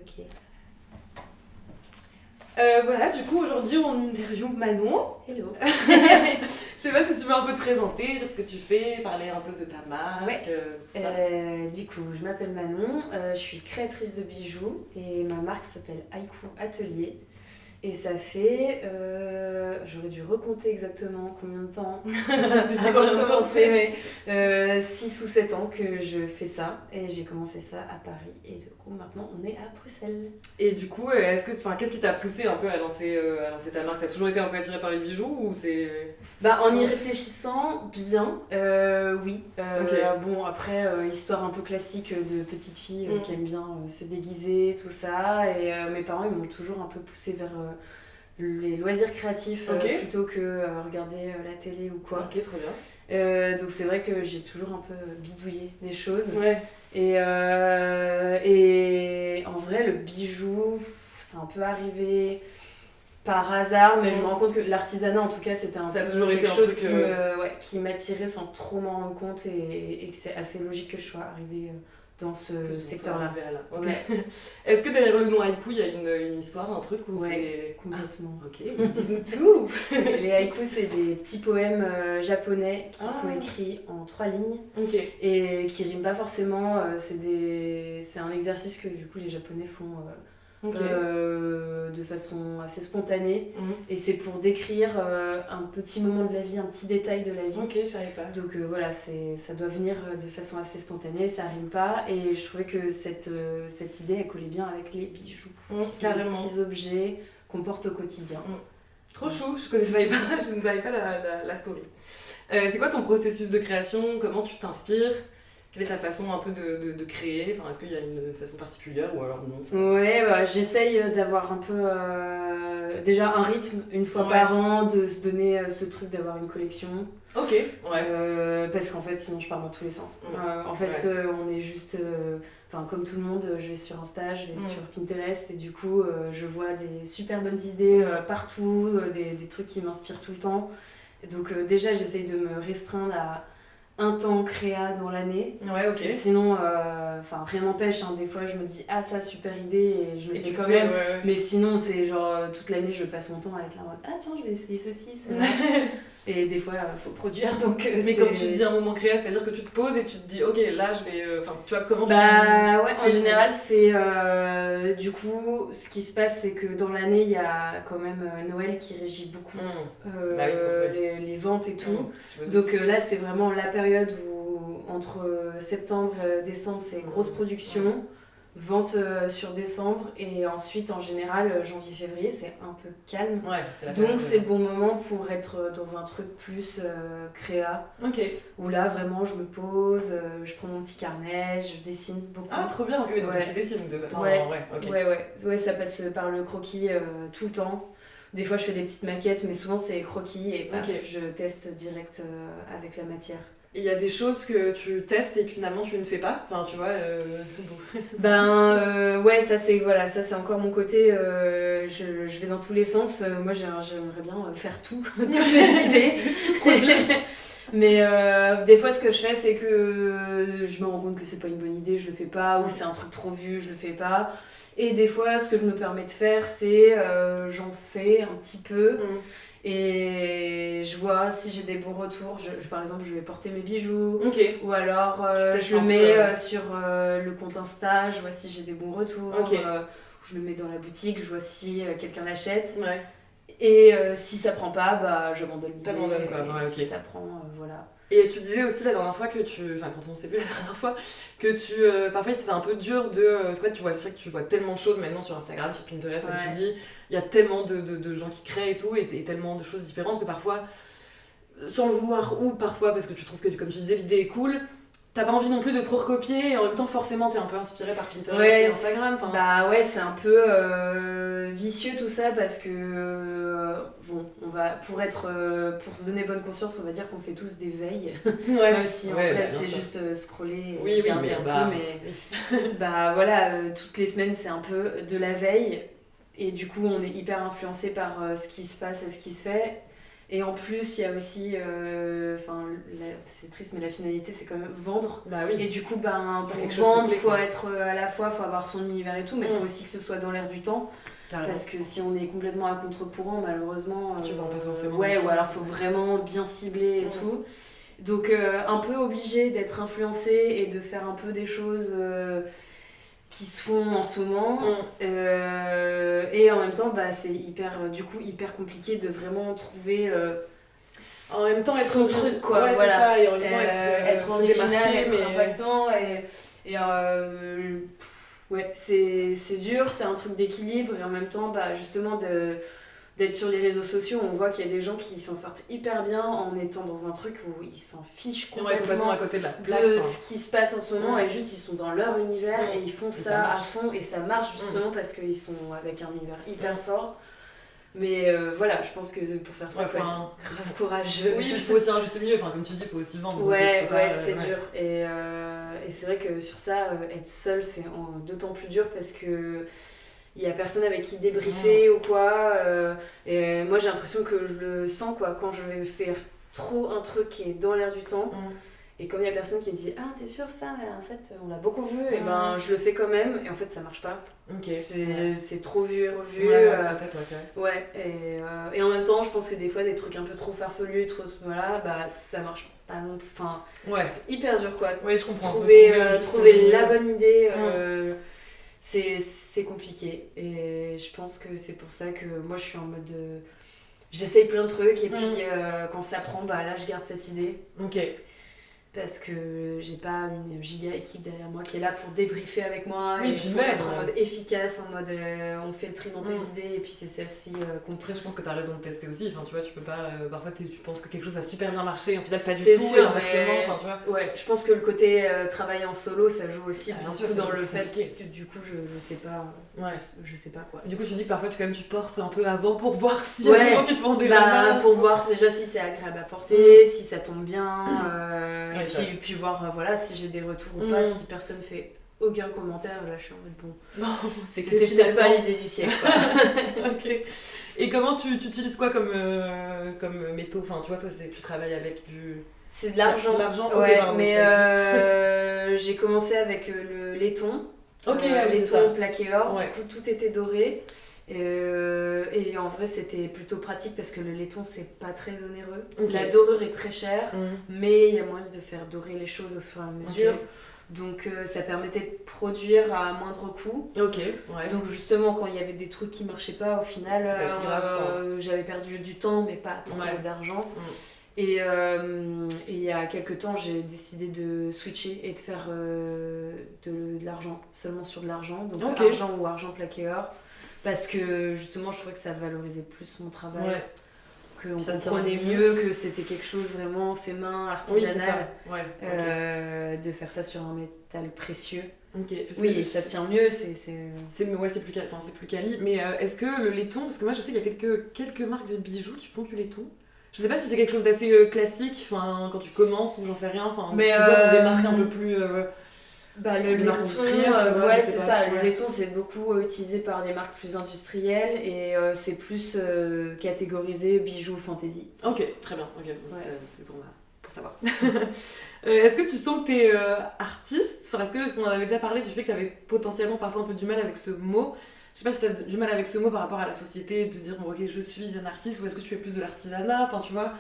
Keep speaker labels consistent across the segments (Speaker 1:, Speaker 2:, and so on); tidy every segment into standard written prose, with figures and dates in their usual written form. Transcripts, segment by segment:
Speaker 1: Ok.
Speaker 2: Voilà, du coup, aujourd'hui, on interviewe Manon.
Speaker 1: Hello.
Speaker 2: Je sais pas si tu veux un peu te présenter, dire ce que tu fais, parler un peu de ta marque,
Speaker 1: Ouais.
Speaker 2: tout ça.
Speaker 1: Du coup, je m'appelle Manon, je suis créatrice de bijoux et ma marque s'appelle Haïku Atelier. Et ça fait, j'aurais dû recompter exactement combien de temps avant de commencer, mais 6 ou 7 ans que je fais ça. Et j'ai commencé ça à Paris et du coup maintenant on est à Bruxelles.
Speaker 2: Et du coup, qu'est-ce qui t'a poussé un peu à lancer ta marque? T'as toujours été un peu attirée par les bijoux ou c'est...
Speaker 1: En y réfléchissant bien, oui.
Speaker 2: Ok.
Speaker 1: Bon, après, histoire un peu classique de petite fille qui aime bien se déguiser, tout ça. Et mes parents, ils m'ont toujours un peu poussée vers les loisirs créatifs plutôt que regarder la télé ou quoi.
Speaker 2: Ok, trop bien.
Speaker 1: Donc c'est vrai que j'ai toujours un peu bidouillé des choses.
Speaker 2: Ouais.
Speaker 1: Et en vrai, le bijou, c'est un peu arrivé par hasard, mais je me rends compte que l'artisanat, en tout cas, c'était quelque chose qui m'attirait sans trop m'en rendre compte et que c'est assez logique que je sois arrivée dans ce secteur-là.
Speaker 2: Okay. Ouais. Est-ce que derrière le nom Haïku, il y a une histoire, un truc où c'est...
Speaker 1: Complètement.
Speaker 2: Ah, ok, dis-nous tout.
Speaker 1: Les haïkus, c'est des petits poèmes japonais qui sont écrits en 3 lignes et qui riment pas forcément. C'est un exercice que du coup les Japonais font de façon assez spontanée et c'est pour décrire un petit moment de la vie, un petit détail de la vie.
Speaker 2: Ok, je savais pas.
Speaker 1: Donc voilà, ça doit venir de façon assez spontanée, ça rime pas et je trouvais que cette idée elle collait bien avec les bijoux qui sont des petits objets qu'on porte au quotidien.
Speaker 2: Trop chou, je ne savais pas la story. C'est quoi ton processus de création? Comment tu t'inspires? Quelle est ta façon un peu de créer? Enfin, est-ce qu'il y a une façon particulière ou alors non?
Speaker 1: Ouais, j'essaye d'avoir un peu déjà un rythme une fois par an, de se donner ce truc d'avoir une collection.
Speaker 2: Ok, ouais.
Speaker 1: Parce qu'en fait, sinon je pars dans tous les sens. On est juste... comme tout le monde, je vais sur Insta, je vais sur Pinterest et du coup, je vois des super bonnes idées partout, des trucs qui m'inspirent tout le temps. Donc déjà, j'essaye de me restreindre à un temps créa dans l'année.
Speaker 2: Ouais, ok.
Speaker 1: Sinon, rien n'empêche, des fois je me dis ah ça super idée et je le fais quand même.
Speaker 2: Ouais.
Speaker 1: Mais sinon c'est genre toute l'année je passe mon temps à être là en mode ah tiens je vais essayer ceci, cela. Et des fois faut produire donc.
Speaker 2: Mais quand tu dis un moment créa, c'est-à-dire que tu te poses et tu te dis ok là je vais. Tu vois comment
Speaker 1: en général c'est du coup ce qui se passe c'est que dans l'année il y a quand même Noël qui régit beaucoup les ventes et tout. Donc là c'est vraiment la période où entre septembre et décembre c'est grosse production. Vente sur décembre et ensuite en général janvier-février c'est un peu calme donc c'est le bon moment pour être dans un truc plus créa où là vraiment je me pose, je prends mon petit carnet, je dessine beaucoup.
Speaker 2: Ah trop bien, donc tu dessines
Speaker 1: ouais, ça passe par le croquis tout le temps. Des fois je fais des petites maquettes mais souvent c'est croquis et je teste direct avec la matière.
Speaker 2: Et il y a des choses que tu testes et que finalement tu ne fais pas, enfin tu vois.
Speaker 1: Ça c'est encore mon côté. Je vais dans tous les sens. Moi j'aimerais bien faire tout, toutes mes idées. Mais des fois ce que je fais c'est que je me rends compte que c'est pas une bonne idée, je le fais pas, ou c'est un truc trop vu, je le fais pas. Et des fois ce que je me permets de faire c'est j'en fais un petit peu. Et je vois si j'ai des bons retours. Par exemple, je vais porter mes bijoux. Ou alors, je le mets sur le compte Insta. Je vois si j'ai des bons retours. Je le mets dans la boutique. Je vois si quelqu'un l'achète. Et si ça prend pas, j'abandonne l'idée. Si ça prend, voilà.
Speaker 2: Et tu disais aussi la dernière fois que quand on s'est vu la dernière fois, que parfois c'était un peu dur de... tu vois tellement de choses maintenant sur Instagram, sur Pinterest, comme tu dis, il y a tellement de gens qui créent et tout, et tellement de choses différentes que parfois, sans le vouloir, ou parfois parce que tu trouves que, comme tu disais, l'idée est cool, t'as pas envie non plus de trop recopier, et en même temps forcément t'es un peu inspiré par Pinterest et Instagram.
Speaker 1: C'est un peu vicieux tout ça parce que pour se donner bonne conscience on va dire qu'on fait tous des veilles. Même si en vrai c'est juste scroller et regarder un peu mais toutes les semaines c'est un peu de la veille et du coup on est hyper influencé par ce qui se passe et ce qui se fait. Et en plus, il y a aussi, c'est triste, mais la finalité, c'est quand même vendre.
Speaker 2: Bah oui.
Speaker 1: Et du coup, ben, pour
Speaker 2: quelque
Speaker 1: vendre,
Speaker 2: chose de
Speaker 1: il faut
Speaker 2: clé,
Speaker 1: être à la fois, faut avoir son univers et tout, mais il faut aussi que ce soit dans l'air du temps.
Speaker 2: Carrément.
Speaker 1: Parce que si on est complètement à contre-courant, malheureusement,
Speaker 2: tu vends pas forcément.
Speaker 1: Ouais, ou alors il faut vraiment bien cibler et tout. Donc, un peu obligé d'être influencé et de faire un peu des choses qui se font en ce moment. Et en même temps, bah, c'est hyper compliqué de vraiment trouver.
Speaker 2: En même temps, être
Speaker 1: son truc, quoi.
Speaker 2: Ouais,
Speaker 1: voilà.
Speaker 2: c'est ça, et en même temps,
Speaker 1: être original, être
Speaker 2: mais...
Speaker 1: impactant. Ouais, c'est dur, c'est un truc d'équilibre. Et en même temps, bah, justement, d'être sur les réseaux sociaux, on voit qu'il y a des gens qui s'en sortent hyper bien en étant dans un truc où ils s'en fichent complètement
Speaker 2: à côté de
Speaker 1: ce qui se passe en ce moment et juste ils sont dans leur univers et ils font ça à fond et ça marche justement parce qu'ils sont avec un univers hyper fort. Mais voilà, je pense que pour faire ça, il faut être grave courageux.
Speaker 2: Oui, il faut aussi un juste milieu, enfin, comme tu dis, il faut aussi vendre.
Speaker 1: Ouais, c'est dur. Et c'est vrai que sur ça, être seul, c'est d'autant plus dur parce que il y a personne avec qui débriefer ou quoi. Et moi, j'ai l'impression que je le sens quoi, quand je vais faire trop un truc qui est dans l'air du temps. Et comme il y a personne qui me dit « Ah, t'es sûre ça? Mais en fait, on l'a beaucoup vu. » Et ben, je le fais quand même. Et en fait, ça marche pas. C'est trop vu et revu.
Speaker 2: Peut-être,
Speaker 1: ouais. Et en même temps, je pense que des fois, des trucs un peu trop farfelus, voilà, bah, ça marche pas non plus. Enfin, c'est hyper dur, quoi.
Speaker 2: Oui, je comprends.
Speaker 1: Trouver la bonne idée, c'est compliqué. Et je pense que c'est pour ça que moi, je suis en mode... J'essaye plein de trucs et puis quand ça prend, bah là, je garde cette idée. Parce que j'ai pas une giga équipe derrière moi qui est là pour débriefer avec moi et pour être en mode efficace, en mode on fait le tri dans tes idées et puis c'est celle-ci qu'on pousse.
Speaker 2: Je pense que t'as raison de tester aussi, enfin, tu vois, tu peux pas, parfois tu penses que quelque chose va super bien marcher, en final pas du tout,
Speaker 1: sûr,
Speaker 2: enfin, tu vois.
Speaker 1: Ouais, je pense que le côté travailler en solo ça joue aussi
Speaker 2: bien sûr,
Speaker 1: dans le fait que du coup je sais pas, je sais pas quoi.
Speaker 2: Du coup tu dis que parfois tu portes un peu avant pour voir s'il y a des gens qui te font des remarques.
Speaker 1: Pour voir déjà si c'est agréable à porter, si ça tombe bien, et puis voir voilà, si j'ai des retours ou pas, si personne fait aucun commentaire, là je suis en mode bon, c'était peut-être pas l'idée du siècle quoi.
Speaker 2: Et comment tu utilises quoi comme métaux, enfin tu vois, toi tu travailles avec du...
Speaker 1: C'est de l'argent.
Speaker 2: Ouais,
Speaker 1: mais j'ai commencé avec le laiton. Laiton plaqué or, du coup tout était doré. Et en vrai c'était plutôt pratique parce que le laiton c'est pas très onéreux. La dorure est très chère, mais il y a moyen de faire dorer les choses au fur et à mesure. Donc ça permettait de produire à moindre coût. Donc justement quand il y avait des trucs qui marchaient pas, au final j'avais perdu du temps mais pas trop d'argent. Et il y a quelques temps j'ai décidé de switcher et de faire de l'argent, seulement sur de l'argent, donc argent ou argent plaqué or. Parce que justement, je trouvais que ça valorisait plus mon travail, qu'on comprenait mieux que c'était quelque chose vraiment fait main, artisanal, de faire ça sur un métal précieux. Ça tient mieux,
Speaker 2: c'est plus quali. Mais est-ce que le laiton, parce que moi je sais qu'il y a quelques marques de bijoux qui font du laiton. Je sais pas si c'est quelque chose d'assez classique, quand tu commences ou j'en sais rien, mais tu vois dans des marques un peu plus...
Speaker 1: le laiton, c'est ça. Le laiton, c'est beaucoup utilisé par des marques plus industrielles et c'est plus catégorisé bijoux fantasy.
Speaker 2: Ok, très bien. C'est pour savoir. Est-ce que tu sens que t'es artiste ? Est-ce qu'on en avait déjà parlé du fait que t'avais potentiellement parfois un peu du mal avec ce mot ? Je sais pas si t'as du mal avec ce mot par rapport à la société, de dire ok je suis un artiste, ou est-ce que tu fais plus de l'artisanat, enfin tu vois,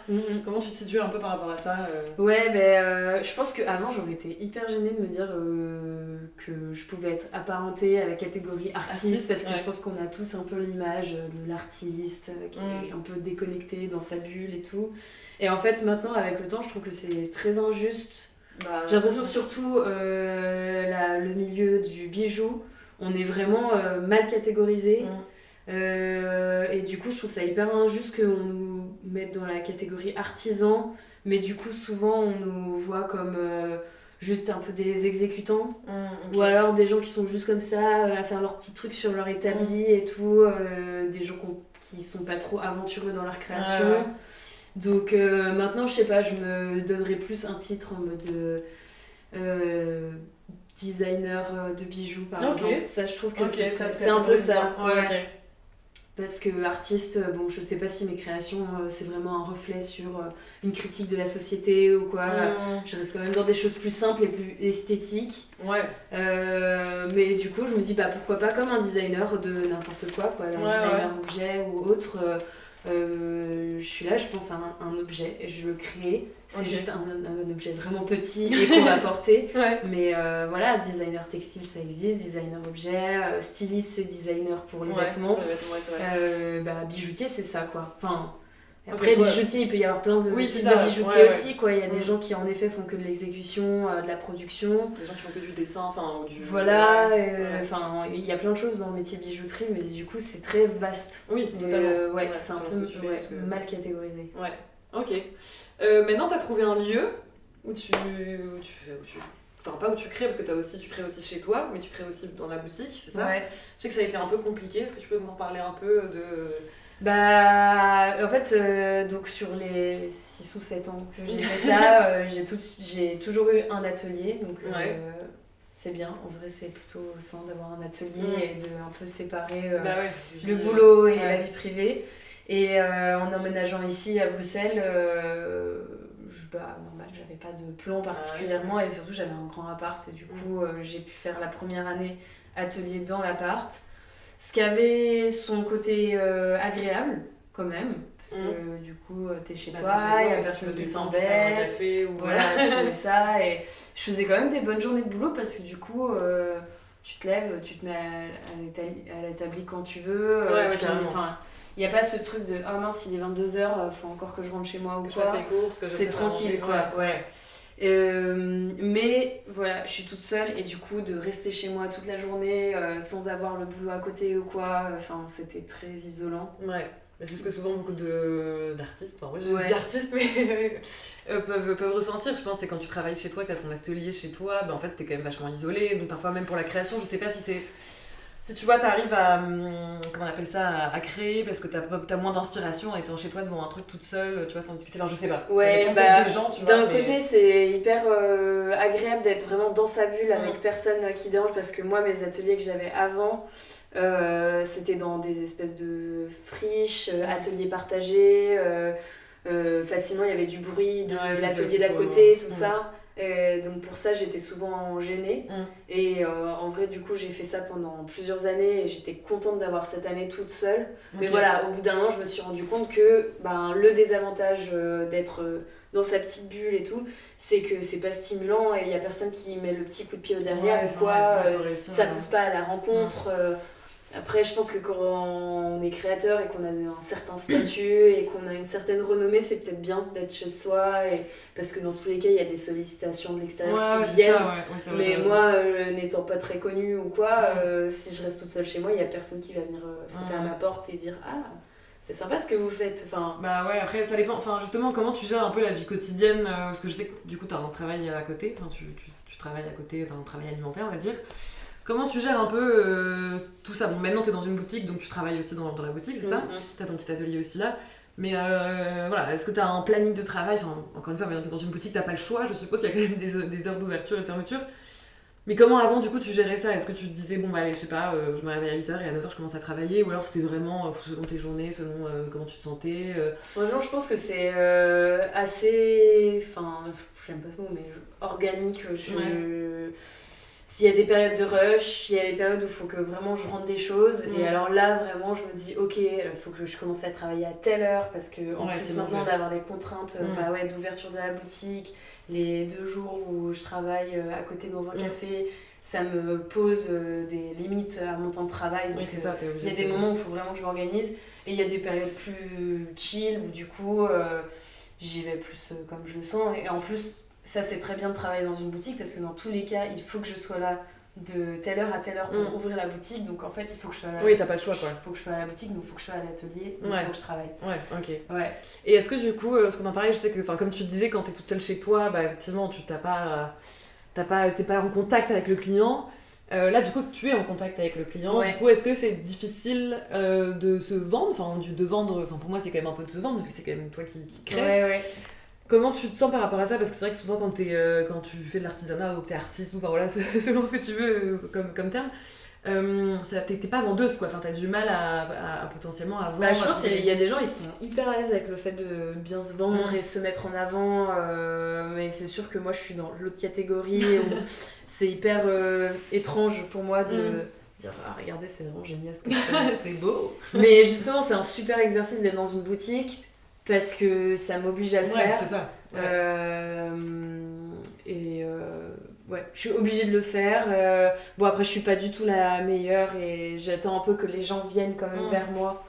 Speaker 2: comment tu te situes un peu par rapport à ça
Speaker 1: je pense qu'avant j'aurais été hyper gênée de me dire que je pouvais être apparentée à la catégorie artiste parce que je pense qu'on a tous un peu l'image de l'artiste qui est un peu déconnecté dans sa bulle et tout. Et en fait maintenant avec le temps je trouve que c'est très injuste. J'ai l'impression surtout le milieu du bijou, on est vraiment mal catégorisé et du coup je trouve ça hyper injuste qu'on nous mette dans la catégorie artisan, mais du coup souvent on nous voit comme juste un peu des exécutants ou alors des gens qui sont juste comme ça à faire leurs petits trucs sur leur établi et tout, des gens qui sont pas trop aventureux dans leur création. Donc maintenant je sais pas, je me donnerais plus un titre en mode designer de bijoux par exemple. Ça je trouve que c'est un peu ça. Parce que artiste, bon, je sais pas si mes créations, c'est vraiment un reflet sur une critique de la société ou quoi. Je reste quand même dans des choses plus simples et plus esthétiques.
Speaker 2: Ouais.
Speaker 1: Mais du coup, je me dis, bah pourquoi pas comme un designer de n'importe quoi, un designer objet ou autre. Je suis là, je pense à un objet, je le crée. C'est juste un objet vraiment petit et qu'on va porter. Mais voilà, designer textile, ça existe, designer objet, styliste, c'est designer pour les vêtements.
Speaker 2: Pour les vêtements, c'est vrai.
Speaker 1: Bijoutier, c'est ça, quoi. Enfin, après, bijoutier, il peut y avoir plein de types de bijoutiers aussi, quoi. Il y a des gens qui, en effet, font que de l'exécution, de la production.
Speaker 2: Des gens qui font que du dessin, enfin, ou du...
Speaker 1: Voilà, enfin, il y a plein de choses dans le métier bijouterie, mais du coup, c'est très vaste.
Speaker 2: Oui, totalement.
Speaker 1: C'est un peu mal catégorisé.
Speaker 2: Ouais, ok. Maintenant, t'as trouvé un lieu où tu enfin, pas où tu crées, parce que tu crées aussi chez toi, mais tu crées aussi dans la boutique, c'est ça? Je sais que ça a été un peu compliqué, est-ce que tu peux nous en parler un peu de...
Speaker 1: Bah, en fait, donc sur les 6 ou 7 ans que j'ai fait ça, j'ai toujours eu un atelier, donc c'est bien. En vrai, c'est plutôt sain d'avoir un atelier et de un peu séparer le boulot et la vie privée. Et en emménageant ici à Bruxelles, normal, j'avais pas de plan particulièrement et surtout j'avais un grand appart et du coup j'ai pu faire la première année atelier dans l'appart. Ce qui avait son côté agréable quand même, parce que du coup t'es chez toi, il y a personne qui s'embête, voilà, c'est ça, et je faisais quand même des bonnes journées de boulot parce que du coup tu te lèves, tu te mets à l'établi quand tu veux, il n'y a pas ce truc de oh mince il est 22h, faut encore que je rentre chez moi ou quoi, c'est tranquille quoi, mais voilà, je suis toute seule et du coup de rester chez moi toute la journée sans avoir le boulot à côté ou quoi, c'était très isolant.
Speaker 2: C'est ce que souvent beaucoup d'artistes, enfin je dis artistes mais peuvent ressentir, je pense, c'est quand tu travailles chez toi, que tu as ton atelier chez toi, en fait t'es quand même vachement isolé, donc parfois même pour la création, je sais pas si c'est... Si tu vois, t'arrives à, comment on appelle ça, à créer parce que t'as moins d'inspiration en étant chez toi devant un truc toute seule, tu vois, sans discuter, enfin je sais pas. Des gens, tu vois, d'un
Speaker 1: côté c'est hyper agréable d'être vraiment dans sa bulle avec personne qui dérange, parce que moi mes ateliers que j'avais avant, c'était dans des espèces de friches, ateliers partagés, facilement il y avait du bruit de l'atelier d'à côté, tout ça. Donc pour ça j'étais souvent gênée et en vrai du coup j'ai fait ça pendant plusieurs années et j'étais contente d'avoir cette année toute seule, mais voilà, au bout d'un an je me suis rendu compte que le désavantage d'être dans sa petite bulle et tout, c'est que c'est pas stimulant et il y a personne qui met le petit coup de pied au derrière ou quoi, ça pousse pas à la rencontre. Après, je pense que quand on est créateur et qu'on a un certain statut et qu'on a une certaine renommée, c'est peut-être bien d'être chez soi, parce que dans tous les cas, il y a des sollicitations de l'extérieur qui viennent. Mais moi, n'étant pas très connue ou quoi, si je reste toute seule chez moi, il n'y a personne qui va venir frapper à ma porte et dire « Ah, c'est sympa ce que vous faites ».
Speaker 2: Après ça dépend, justement, comment tu gères un peu la vie quotidienne, parce que je sais que du coup, tu as un travail à côté, tu travailles à côté, tu as un travail alimentaire, on va dire. Comment tu gères un peu tout ça? Bon, maintenant t'es dans une boutique, donc tu travailles aussi dans la boutique, c'est ça? T'as ton petit atelier aussi là. Mais voilà, est-ce que t'as un planning de travail? Encore une fois, maintenant t'es dans une boutique, t'as pas le choix. Je suppose qu'il y a quand même des heures d'ouverture et de fermeture. Mais comment avant, du coup, tu gérais ça? Est-ce que tu te disais, bon, allez, je sais pas, je me réveille à 8h et à 9h je commence à travailler? Ou alors c'était vraiment selon tes journées, selon comment tu te sentais?
Speaker 1: Franchement, je pense que c'est assez. Enfin, j'aime pas ce mot, mais organique. S'il y a des périodes de rush, il y a des périodes où il faut que vraiment je rende des choses. Et alors là, vraiment, je me dis, ok, il faut que je commence à travailler à telle heure. Parce que en plus, maintenant, d'avoir des contraintes d'ouverture de la boutique, les 2 jours où je travaille à côté dans un café, ça me pose des limites à mon temps de travail. Donc il y a des moments où il faut vraiment que je m'organise. Et il y a des périodes plus chill où du coup, j'y vais plus comme je le sens. Et en plus, ça c'est très bien de travailler dans une boutique parce que dans tous les cas il faut que je sois là de telle heure à telle heure pour ouvrir la boutique, donc en fait il faut que je sois là.
Speaker 2: Oui, t'as pas le choix quoi.
Speaker 1: Il faut que je sois à la boutique, donc il faut que je sois à l'atelier, donc il faut que je travaille.
Speaker 2: Et est-ce que du coup, parce qu'on en parlait, je sais que comme tu disais, quand t'es toute seule chez toi, effectivement t'es pas en contact avec le client. Là du coup tu es en contact avec le client, du coup est-ce que c'est difficile de se vendre, pour moi c'est quand même un peu de se vendre vu que c'est quand même toi qui crée. Comment tu te sens par rapport à ça? Parce que c'est vrai que souvent quand tu fais de l'artisanat ou que t'es artiste, ou selon ce que tu veux comme terme, t'es pas vendeuse quoi, enfin t'as du mal à potentiellement à vendre.
Speaker 1: Bah, je pense qu'il y a des gens, ils sont hyper à l'aise avec le fait de bien se vendre et se mettre en avant, mais c'est sûr que moi je suis dans l'autre catégorie où c'est hyper étrange pour moi de dire ah regardez c'est vraiment génial ce que je fais.
Speaker 2: C'est beau.
Speaker 1: Mais justement c'est un super exercice d'être dans une boutique parce que ça m'oblige à le faire.
Speaker 2: C'est ça.
Speaker 1: Ouais, je suis obligée de le faire. Bon, après, je suis pas du tout la meilleure et j'attends un peu que les gens viennent quand même vers moi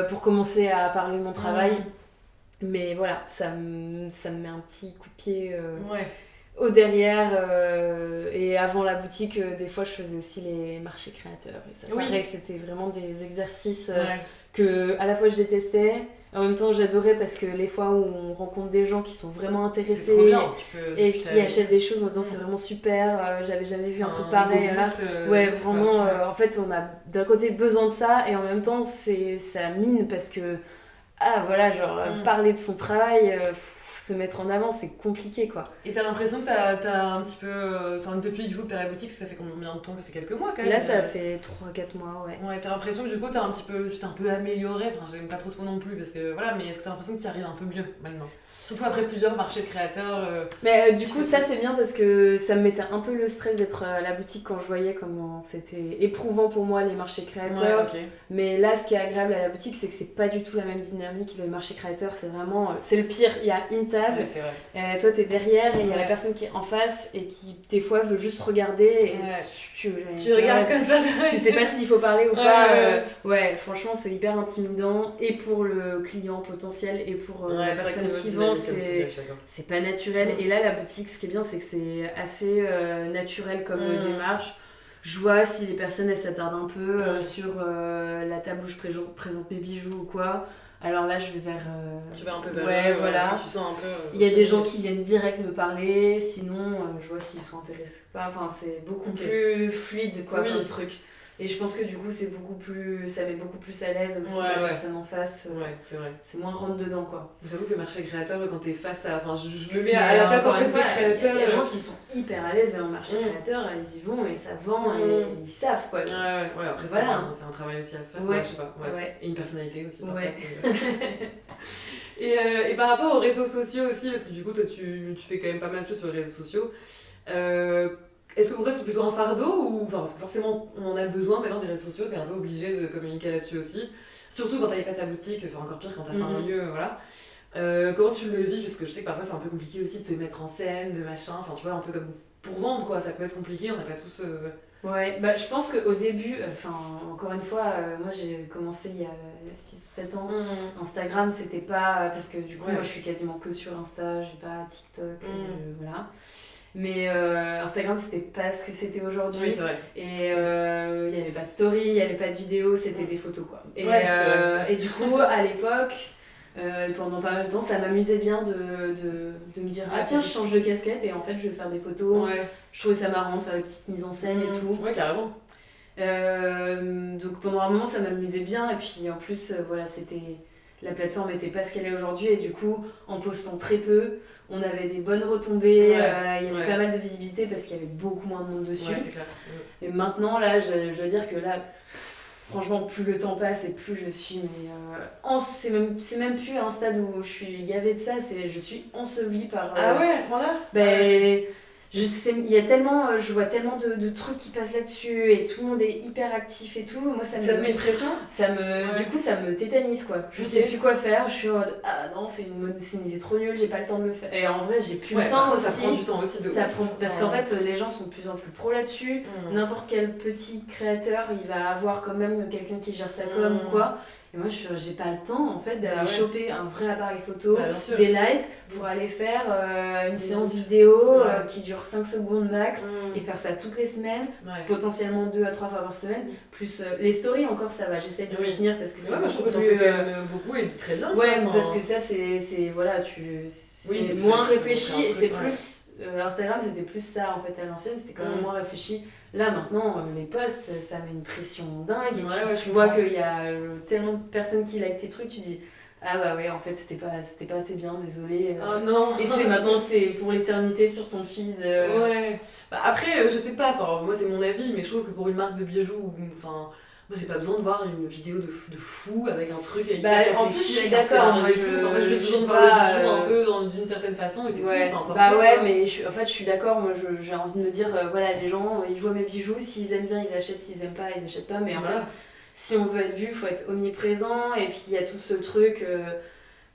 Speaker 1: pour commencer à parler de mon travail. Mais voilà, ça me met un petit coup de pied au derrière. Et avant la boutique, des fois, je faisais aussi les marchés créateurs. Et ça paraît que c'était vraiment des exercices que à la fois je détestais. En même temps, j'adorais parce que les fois où on rencontre des gens qui sont vraiment intéressés et qui achètent des choses en disant c'est vraiment super, j'avais jamais vu un truc pareil. Là, vraiment, en fait, on a d'un côté besoin de ça et en même temps, ça mine parce que, parler de son travail, se mettre en avant, c'est compliqué quoi.
Speaker 2: Et t'as l'impression que t'as un petit peu. Enfin, depuis du coup que t'as la boutique, ça fait combien de temps? Ça fait quelques mois quand même.
Speaker 1: Là, ça fait 3-4 mois, ouais.
Speaker 2: Ouais, t'as l'impression que du coup, tu t'es un peu améliorée. Enfin, j'aime pas trop ce mot non plus, parce que voilà, mais est-ce que t'as l'impression que t'y arrives un peu mieux maintenant? Surtout après plusieurs marchés de créateurs.
Speaker 1: Mais du coup, ça c'est bien parce que ça me mettait un peu le stress d'être à la boutique quand je voyais comment c'était éprouvant pour moi les marchés créateurs. Mais là, ce qui est agréable à la boutique, c'est que c'est pas du tout la même dynamique. Les marchés créateurs, c'est vraiment. C'est le pire. Il y a une table,
Speaker 2: c'est vrai.
Speaker 1: toi t'es derrière et il y a la personne qui est en face et qui, des fois, veut juste regarder. Et tu regardes comme ça. Tu sais pas s'il faut parler ou pas. Ouais, franchement, c'est hyper intimidant. Et pour le client potentiel et pour la personne qui vend. C'est pas naturel. Et là, la boutique, ce qui est bien, c'est que c'est assez naturel comme démarche. Je vois si les personnes elles s'attardent un peu sur la table où je présente mes bijoux ou quoi. Alors là, je vais vers.
Speaker 2: Tu vas un peu vers.
Speaker 1: Voilà.
Speaker 2: Tu sens un peu.
Speaker 1: Il y a des gens qui viennent direct me parler. Sinon, je vois s'ils sont intéressés ou pas. Enfin, c'est beaucoup plus fluide quoi, comme truc. Et je pense que du coup, ça met beaucoup plus à l'aise aussi la personne en face.
Speaker 2: C'est vrai.
Speaker 1: C'est moins rentre dedans quoi.
Speaker 2: J'avoue que le marché créateur, quand t'es face à. Enfin, je me mets à la place en fait des créateurs.
Speaker 1: Il y a des gens qui sont hyper à l'aise en marché créateur, ils y vont et ça vend et ils savent quoi.
Speaker 2: Ouais, après c'est un travail aussi à faire. Je sais pas. Et une personnalité aussi. Et par rapport aux réseaux sociaux aussi, parce que du coup, toi tu fais quand même pas mal de choses sur les réseaux sociaux. Est-ce que pour toi c'est plutôt un fardeau ou parce que forcément on en a besoin maintenant des réseaux sociaux, t'es un peu obligé de communiquer là-dessus aussi, surtout quand t'avais pas ta boutique, enfin encore pire quand t'as pas un lieu, voilà. Comment tu le vis? Parce que je sais que parfois c'est un peu compliqué aussi de te mettre en scène, de machin, enfin tu vois un peu comme pour vendre quoi, ça peut être compliqué, on n'a pas tous.
Speaker 1: Ouais, bah je pense qu'au début, encore une fois, moi j'ai commencé il y a 6-7 ans. Instagram c'était pas. Parce que du coup, moi je suis quasiment que sur Insta, j'ai pas TikTok, voilà. Mais Instagram c'était pas ce que c'était aujourd'hui.
Speaker 2: Oui, c'est vrai.
Speaker 1: Et il y avait pas de story, il y avait pas de vidéo, c'était des photos quoi. Et, et du coup, à l'époque, pendant pas mal de temps, ça m'amusait bien de me dire ah tiens, je change de casquette et en fait je vais faire des photos. Je trouvais ça marrant de faire des petites mises en scène et tout.
Speaker 2: Ouais, carrément.
Speaker 1: Donc pendant un moment ça m'amusait bien et puis en plus la plateforme était pas ce qu'elle est aujourd'hui et du coup en postant très peu on avait des bonnes retombées, il y avait pas mal de visibilité parce qu'il y avait beaucoup moins de monde dessus.
Speaker 2: C'est clair.
Speaker 1: Et maintenant là je dois dire que là franchement plus le temps passe et plus je suis c'est même plus un stade où je suis gavée de ça, je suis ensevelie par
Speaker 2: ah ouais à ce moment-là.
Speaker 1: il y a tellement, je vois tellement de trucs qui passent là-dessus et tout le monde est hyper actif et tout. Moi, ça
Speaker 2: te met une pression.
Speaker 1: Du coup, ça me tétanise quoi. Je sais plus quoi faire. Je suis en mode ah non, c'est une idée trop nulle, j'ai pas le temps de le faire. Et en vrai, j'ai plus le temps aussi.
Speaker 2: Ça prend du temps aussi
Speaker 1: parce qu'en fait, les gens sont de plus en plus pro là-dessus. N'importe quel petit créateur, il va avoir quand même quelqu'un qui gère sa com ou quoi. Et moi, j'ai pas le temps en fait d'aller choper un vrai appareil photo, des lights pour aller faire une séance vidéo qui dure 5 secondes max et faire ça toutes les semaines, potentiellement 2 à 3 fois par semaine. Plus les stories, encore ça va, j'essaie de retenir parce que c'est
Speaker 2: je trouve que t'en fais quand même beaucoup et très bien.
Speaker 1: Ouais, parce que ça, c'est voilà, c'est moins réfléchi et c'est plus. Instagram c'était plus ça en fait à l'ancienne, c'était quand même moins réfléchi. Là maintenant les posts ça met une pression dingue et tu vois qu'il y a tellement de personnes qui like tes trucs, tu dis ah bah ouais, en fait c'était pas assez bien, désolé.
Speaker 2: Oh non.
Speaker 1: Et maintenant c'est pour l'éternité sur ton feed.
Speaker 2: Ouais. Bah, après, je sais pas, enfin, moi c'est mon avis, mais je trouve que pour une marque de bijoux, enfin, moi j'ai pas besoin de voir une vidéo de fou avec un truc hyper réfléchi.
Speaker 1: En plus, je suis
Speaker 2: avec un
Speaker 1: d'accord,
Speaker 2: scénario
Speaker 1: moi
Speaker 2: et tout. En fait, j'ai besoin de voir le bijou un peu d'une certaine façon et c'est
Speaker 1: ouais.
Speaker 2: tout. Enfin,
Speaker 1: bah ouais, mais en fait je suis d'accord, moi j'ai envie de me dire, voilà, les gens ils voient mes bijoux, s'ils aiment bien ils achètent, s'ils aiment pas ils achètent pas, mais en fait si on veut être vu, faut être omniprésent, et puis il y a tout ce truc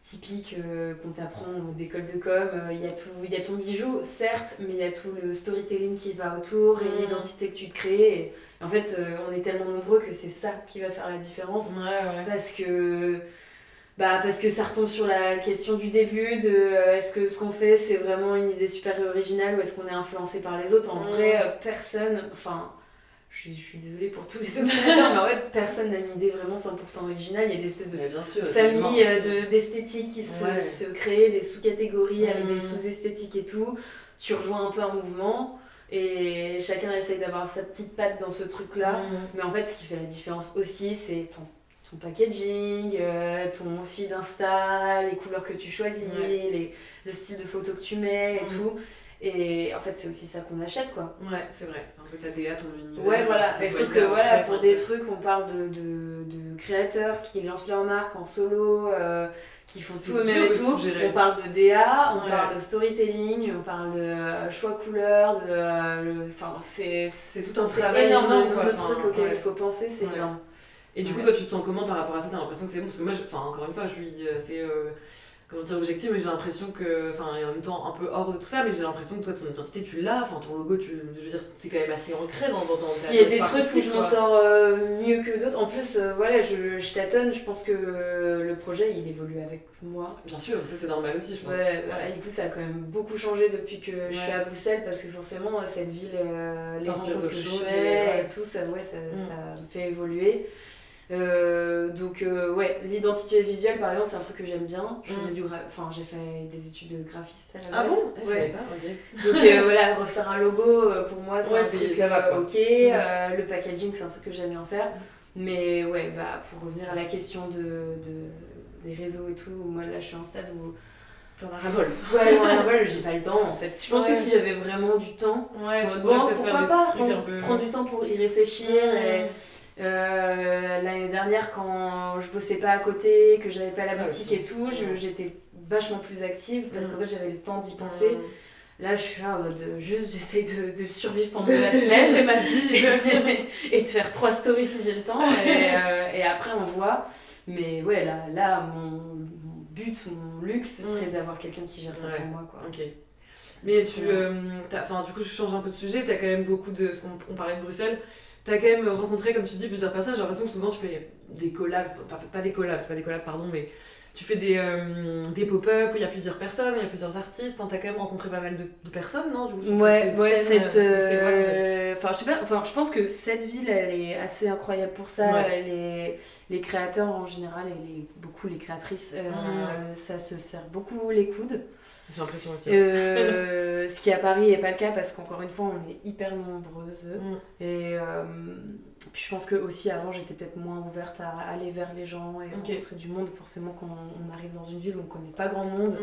Speaker 1: typique qu'on t'apprend d'école de com, il y a ton bijou, certes, mais il y a tout le storytelling qui va autour, et l'identité que tu te crées, et en fait on est tellement nombreux que c'est ça qui va faire la différence, parce que ça retombe sur la question du début de est-ce que ce qu'on fait c'est vraiment une idée super originale ou est-ce qu'on est influencé par les autres. En vrai, personne, enfin je suis désolée pour tous les opérateurs, mais en fait personne n'a une idée vraiment 100% originale. Il y a des espèces de familles d'esthétiques qui se créent, des sous-catégories avec des sous-esthétiques et tout. Tu rejoins un peu un mouvement et chacun essaye d'avoir sa petite patte dans ce truc-là. Mais en fait ce qui fait la différence aussi c'est ton packaging, ton feed Insta, les couleurs que tu choisis, le style de photo que tu mets et tout. Et en fait, c'est aussi ça qu'on achète, quoi.
Speaker 2: Ouais, c'est vrai. Un peu ta DA, ton univers.
Speaker 1: Ouais, voilà. Sauf que voilà, pour des trucs, on parle de créateurs qui lancent leur marque en solo, qui font tout eux-mêmes et tout. On parle de DA, on parle de storytelling, on parle de choix couleurs, enfin, c'est
Speaker 2: tout un travail
Speaker 1: énorme de trucs auxquels il faut penser, c'est énorme.
Speaker 2: Et du coup, toi, tu te sens comment par rapport à ça? T'as l'impression que c'est bon? Parce que moi, encore une fois, je suis assez comment dire, objective, mais j'ai l'impression que, enfin, et en même temps un peu hors de tout ça, mais j'ai l'impression que toi, ton identité, tu l'as, enfin, ton logo, je veux dire, t'es quand même assez ancré dans ta.
Speaker 1: Il y a des trucs où je m'en sors mieux que d'autres. En plus, voilà, je tâtonne, je pense que le projet, il évolue avec moi.
Speaker 2: Bien sûr, ça c'est normal aussi, je pense.
Speaker 1: Ouais, voilà, du coup, ça a quand même beaucoup changé depuis que je suis à Bruxelles, parce que forcément, cette ville, les rencontres que je fais et tout, ça me fait évoluer. Donc l'identité visuelle par exemple c'est un truc que j'aime bien. J'ai fait des études de graphiste à la base.
Speaker 2: Ah bon? Je savais pas, ok.
Speaker 1: Donc voilà, refaire un logo pour moi c'est un truc ok. Le packaging c'est un truc que j'aime bien faire. Mais ouais, pour revenir à la question des réseaux et tout, moi là je suis à un stade où
Speaker 2: t'en as ras-bol.
Speaker 1: Ouais, ras-bol, j'ai pas le temps en fait. Je pense que si j'avais vraiment du temps, pourquoi pas prendre du temps pour y réfléchir. L'année dernière quand je bossais pas à côté, que j'avais pas la boutique et tout, j'étais vachement plus active parce qu'en fait j'avais le temps d'y penser. Là je suis là en mode juste j'essaye de survivre pendant la semaine
Speaker 2: ma vie
Speaker 1: et de faire 3 stories si j'ai le temps et après on voit. Mais ouais là mon but, mon luxe ce serait d'avoir quelqu'un qui gère ça pour moi quoi.
Speaker 2: Ok. Mais du coup je change un peu de sujet, t'as quand même beaucoup de, on parlait de Bruxelles, t'as quand même rencontré, comme tu dis, plusieurs personnes. J'ai l'impression que souvent tu fais des collabs, enfin pas des collabs, c'est pas des collabs, pardon, mais tu fais des pop-up où il y a plusieurs personnes, il y a plusieurs artistes. T'as quand même rencontré pas mal de personnes, non? Du coup,
Speaker 1: je pense que cette ville, elle est assez incroyable pour ça. Les créateurs en général et beaucoup les créatrices, ça se serre beaucoup les coudes.
Speaker 2: J'ai l'impression aussi.
Speaker 1: Ce qui à Paris n'est pas le cas parce qu'encore une fois on est hyper nombreuses et puis je pense que aussi avant j'étais peut-être moins ouverte à aller vers les gens et rencontrer du monde. Forcément quand on arrive dans une ville où on connaît pas grand monde,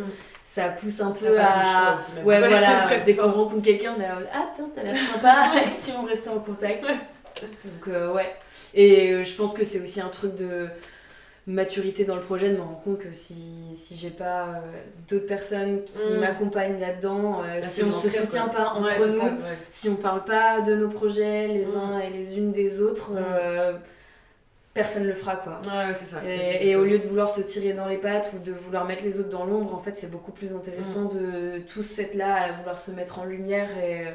Speaker 1: ça pousse un peu à
Speaker 2: aussi,
Speaker 1: dès qu'on rencontre quelqu'un on est là ah tiens t'as l'air sympa si on restait en contact. Donc et je pense que c'est aussi un truc de maturité dans le projet, de me rendre compte que si j'ai pas d'autres personnes qui m'accompagnent là-dedans, si on se soutient pas entre nous, si on parle pas de nos projets les uns et les unes des autres, personne le fera quoi.
Speaker 2: C'est ça.
Speaker 1: Et au lieu de vouloir se tirer dans les pattes ou de vouloir mettre les autres dans l'ombre, en fait c'est beaucoup plus intéressant de tous être là à vouloir se mettre en lumière et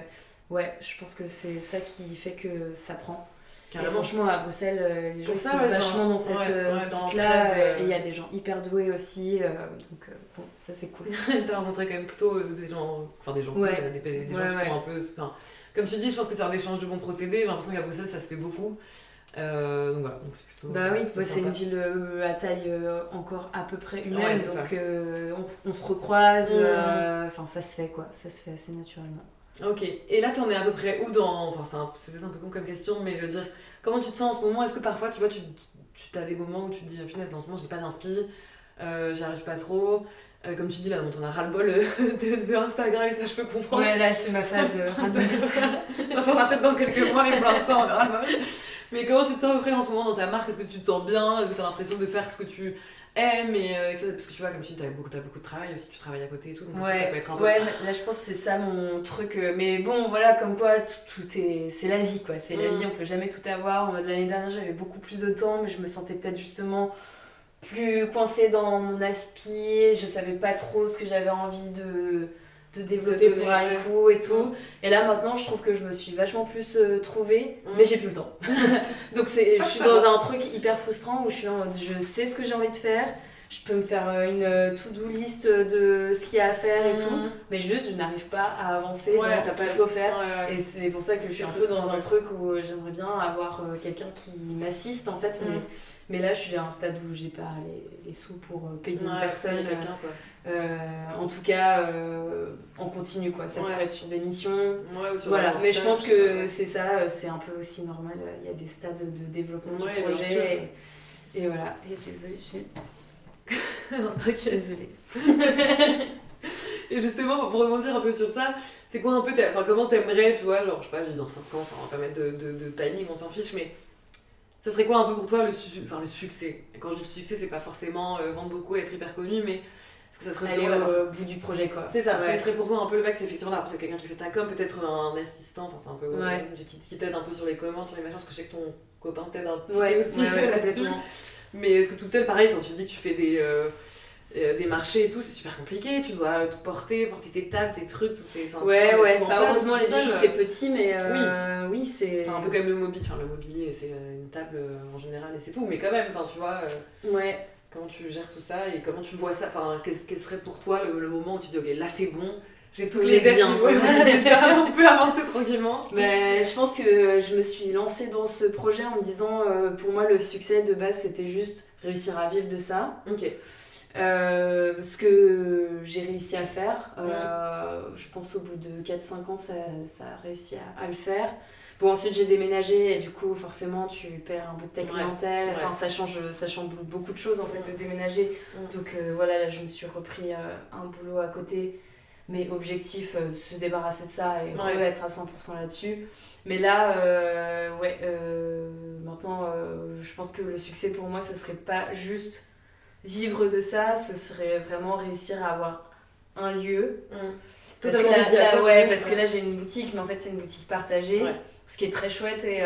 Speaker 1: je pense que c'est ça qui fait que ça prend. Et franchement à Bruxelles les gens sont vachement dans cette optique-là et il y a des gens hyper doués aussi donc bon ça c'est cool.
Speaker 2: T'as rencontré quand même plutôt des gens des gens qui sont un peu comme tu dis, je pense que c'est un échange de bons procédés. J'ai l'impression qu'à Bruxelles ça se fait beaucoup donc voilà, donc c'est plutôt
Speaker 1: c'est une ville à taille encore à peu près humaine donc on se recroise ça se fait quoi, ça se fait assez naturellement.
Speaker 2: Ok, et là t'en es à peu près où dans... c'est peut-être un peu con comme question, mais je veux dire, comment tu te sens en ce moment? Est-ce que parfois, tu vois, tu as des moments où tu te dis, punaise, dans ce moment, j'ai pas d'inspi, j'y arrive pas trop. Comme tu dis là, dont on a ras-le-bol de Instagram, et ça je peux comprendre.
Speaker 1: Ouais, là c'est ma phase ras-le-bol.
Speaker 2: Ça changera peut-être dans quelques mois, mais pour l'instant on est ras-le-bol. Mais comment tu te sens à peu près en ce moment dans ta marque? Est-ce que tu te sens bien? Est-ce que tu as l'impression de faire ce que tu aimes parce que tu vois, comme tu dis, t'as beaucoup de travail aussi, tu travailles à côté et tout, donc ça peut être un peu...
Speaker 1: Ouais, là je pense que c'est ça mon truc. Mais bon, voilà, comme quoi, tout est... C'est la vie, quoi. C'est la vie, on peut jamais tout avoir. En mode, l'année dernière, j'avais beaucoup plus de temps, mais je me sentais peut-être justement plus coincée dans mon aspi. Je savais pas trop ce que j'avais envie de développer pour Haricots et tout. Et là maintenant je trouve que je me suis vachement plus trouvée, mais j'ai plus le temps. Donc je suis dans un truc hyper frustrant où je suis en mode je sais ce que j'ai envie de faire, je peux me faire une to-do list de ce qu'il y a à faire et tout, mais juste je n'arrive pas à avancer dans ce qu'il faut faire. Et c'est pour ça que je suis un peu dans un truc où j'aimerais bien avoir quelqu'un qui m'assiste en fait, mais là je suis à un stade où j'ai pas les sous pour payer une personne.
Speaker 2: Quelqu'un, quoi.
Speaker 1: En tout cas, on continue quoi. Ça peut être sur des missions.
Speaker 2: Voilà.
Speaker 1: Mais je pense que c'est ça, c'est un peu aussi normal. Il y a des stades de développement du projet. Et voilà. Et désolée,
Speaker 2: non, t'inquiète.
Speaker 1: Désolée.
Speaker 2: Et justement, pour rebondir un peu sur ça, c'est quoi un peu, comment t'aimerais, tu vois, genre, je sais pas, je dis dans 5 ans, on va pas mettre de timing, on s'en fiche, mais ça serait quoi un peu pour toi le succès? Quand je dis le succès, c'est pas forcément vendre beaucoup et être hyper connu, mais est-ce que ça serait
Speaker 1: aller au bout du projet quoi.
Speaker 2: C'est ça, quel serait pour toi un peu le max? Effectivement, là, peut-être quelqu'un qui fait ta com, peut-être un assistant, enfin c'est un peu qui t'aide un peu sur les commandes, sur les machins, parce que je sais que ton copain t'aide un petit peu aussi là-dessus. Mais est-ce que toute seule, pareil, quand tu dis que tu fais des marchés et tout, c'est super compliqué, tu dois tout porter tes tables, tes trucs, tout ces...
Speaker 1: heureusement les bijoux c'est petit, mais oui c'est...
Speaker 2: un peu comme le mobilier, c'est une table en général et c'est tout, mais quand même, tu vois... Comment tu gères tout ça et comment tu vois ça, quel serait pour toi le moment où tu dis ok là c'est bon, j'ai toutes les aides, voilà, c'est ça, on peut avancer tranquillement.
Speaker 1: Mais je pense que je me suis lancée dans ce projet en me disant pour moi le succès de base c'était juste réussir à vivre de ça. Ce que j'ai réussi à faire, je pense au bout de 4-5 ans ça a réussi à le faire. Bon, ensuite j'ai déménagé et du coup forcément tu perds un bout de ta clientèle, ça change beaucoup de choses en fait de déménager. Donc voilà, là je me suis repris un boulot à côté, mais objectif se débarrasser de ça et être à 100% là-dessus. Mais là, maintenant je pense que le succès pour moi ce serait pas juste vivre de ça, ce serait vraiment réussir à avoir un lieu. Parce que là j'ai une boutique, mais en fait c'est une boutique partagée. Ce qui est très chouette et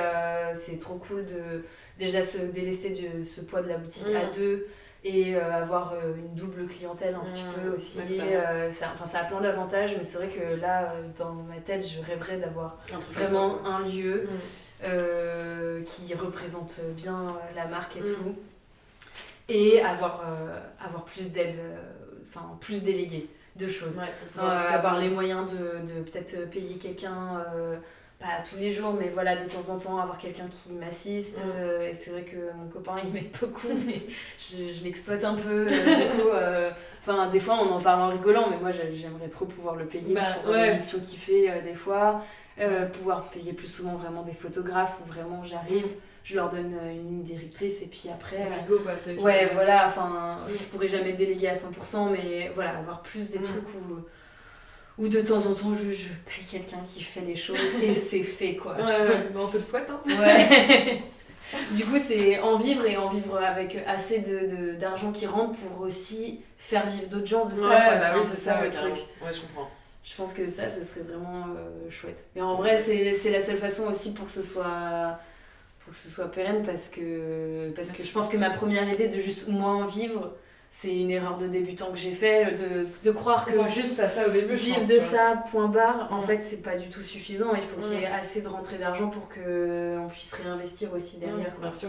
Speaker 1: c'est trop cool de déjà se délester de ce poids de la boutique à deux et avoir une double clientèle un petit peu aussi. Ça a plein d'avantages, mais c'est vrai que là, dans ma tête, je rêverais d'avoir vraiment un lieu qui représente bien la marque et tout. Et avoir plus d'aide, plus délégué de choses. Avoir les moyens de peut-être payer quelqu'un... pas tous les jours, mais voilà, de temps en temps avoir quelqu'un qui m'assiste. Et c'est vrai que mon copain il m'aide beaucoup, mais je l'exploite un peu. Du coup, des fois on en parle en rigolant, mais moi j'aimerais trop pouvoir le payer pour les missions qu'il fait des fois. Pouvoir payer plus souvent vraiment des photographes où vraiment j'arrive, je leur donne une ligne directrice et puis après. Je pourrais jamais déléguer à 100%, mais voilà, avoir plus des trucs où de temps en temps je paye quelqu'un qui fait les choses et c'est fait quoi.
Speaker 2: On te le souhaite hein.
Speaker 1: Du coup c'est en vivre avec assez d'argent qui rentre pour aussi faire vivre d'autres gens de ça.
Speaker 2: C'est ça le truc. Je comprends.
Speaker 1: Je pense que ça ce serait vraiment chouette. Et en vrai c'est la seule façon aussi pour que ce soit pérenne parce que je pense que ma première idée de juste moi en vivre, c'est une erreur de débutant que j'ai fait, de croire que juste
Speaker 2: ça au début,
Speaker 1: vivre de ça, point barre, en fait c'est pas du tout suffisant, il faut qu'il y ait assez de rentrée d'argent pour qu'on puisse réinvestir aussi derrière.
Speaker 2: Bien sûr,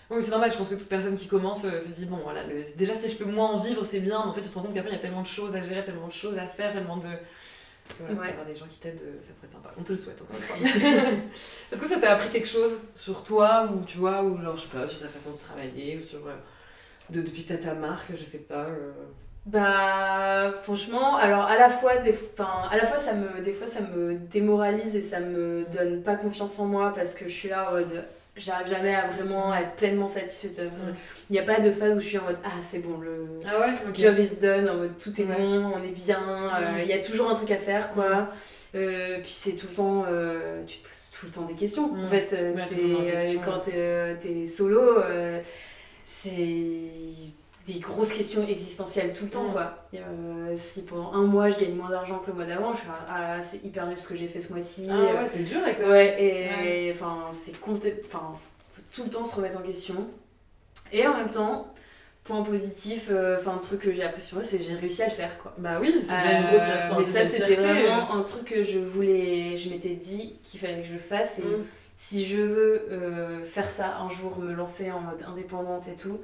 Speaker 2: mais c'est normal, je pense que toute personne qui commence se dit bon voilà, déjà si je peux moi en vivre c'est bien, mais en fait tu te rends compte qu'après il y a tellement de choses à gérer, tellement de choses à faire, tellement de... avoir des gens qui t'aident, ça pourrait être sympa. On te le souhaite encore une fois. Est-ce que ça t'a appris quelque chose sur toi, ou tu vois, ou genre je sais pas, sur ta façon de travailler, ou sur... depuis que t'as ta marque, je sais pas...
Speaker 1: franchement, alors à la fois des fois ça me démoralise et ça me donne pas confiance en moi parce que je suis là en mode j'arrive jamais à vraiment être pleinement satisfaite. Il n'y a pas de phase où je suis en mode c'est bon, le job is done, en mode tout est bon, on est bien, il y a toujours un truc à faire quoi. Puis c'est tout le temps, tu te poses tout le temps des questions. En fait, quand t'es solo, c'est des grosses questions existentielles tout le temps quoi. Si pendant un mois je gagne moins d'argent que le mois d'avant, je suis c'est hyper nul ce que j'ai fait ce mois-ci.
Speaker 2: C'est dur avec toi.
Speaker 1: Et enfin faut tout le temps se remettre en question. Et en même temps, point positif, un truc que j'ai apprécié moi, c'est que j'ai réussi à le faire quoi.
Speaker 2: Bah oui, c'est déjà une grosse référence.
Speaker 1: Mais ça c'était vraiment un truc que je m'étais dit qu'il fallait que je fasse. Et si je veux faire ça un jour, me lancer en mode indépendante et tout,